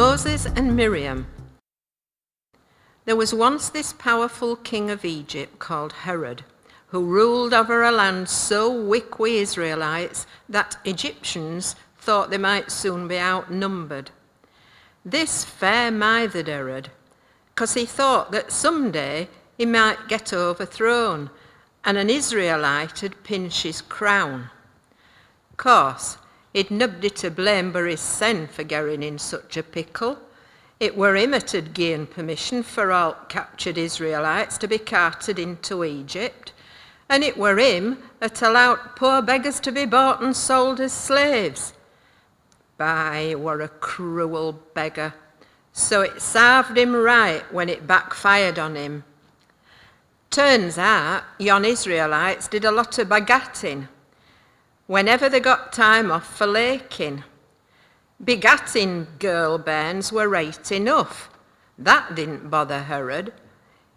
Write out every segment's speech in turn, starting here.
Moses and Miriam. There was once this powerful king of Egypt called Herod, who ruled over a land so wick wi' Israelites that Egyptians thought they might soon be outnumbered. This fair-moithered Herod, 'cause he thought that someday he might get overthrown and an Israelite'd pinch his crown. Course, he'd nobody to blame but his sen for getting in such a pickle. It were him that had given permission for all captured Israelites to be carted into Egypt, and it were him that allowed poor beggars to be bought and sold as slaves. By, he were a cruel beggar, so it served him right when it backfired on him. Turns out, yon Israelites did a lot of bagatting whenever they got time off for laking. Begatting girl bairns were right enough. That didn't bother Herod.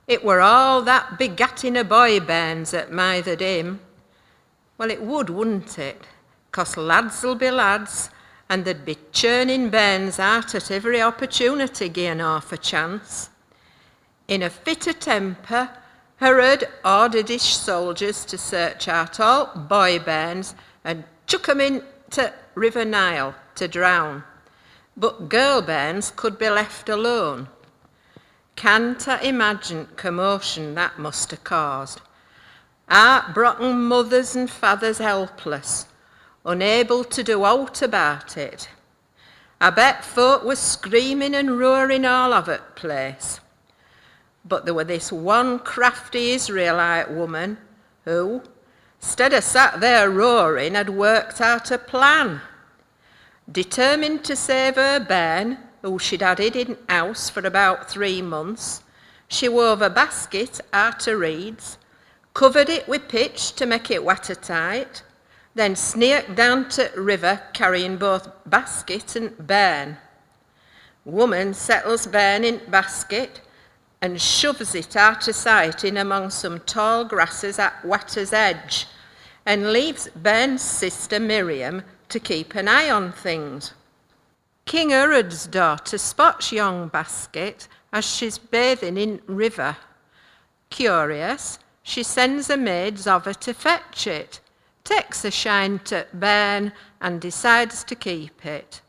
It were all that begatting of boy bairns that mithered him. Well, it would, wouldn't it? 'Cause lads'll be lads, and they'd be churning bairns out at every opportunity given half a chance. In a fit of temper, Herod ordered his soldiers to search out all boy bairns and chuck 'em into River Nile to drown. But girl bairns could be left alone. Can't I imagine commotion that must have caused? Heartbroken mothers and fathers helpless, unable to do aught about it. I bet folk were screaming and roaring all over the place. But there were this one crafty Israelite woman who, instead of sat there roaring, had worked out a plan. Determined to save her bairn, who she'd had hid in house for about 3 months, she wove a basket out of reeds, covered it with pitch to make it watertight, then sneaked down to the river carrying both basket and bairn. Woman settles bairn in basket and shoves it out of sight in among some tall grasses at water's edge, and leaves bairn's sister Miriam to keep an eye on things. King Herod's daughter spots young basket as she's bathing in river. Curious, she sends her maids over to fetch it, takes a shine to bairn and decides to keep it.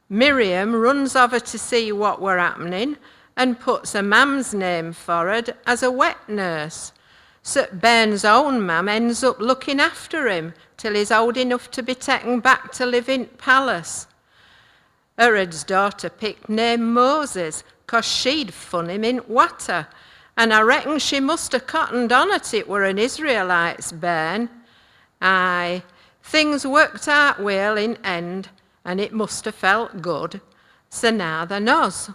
Miriam runs over to see what were happening and puts a mam's name forward as a wet nurse, so bairn's own mam ends up looking after him till he's old enough to be taken back to live in palace. Herod's daughter picked name Moses 'cause she'd fun him in water, and I reckon she must have cottoned on at it were an Israelite's bairn. Aye, things worked out well in end, and it must have felt good, so now they knows.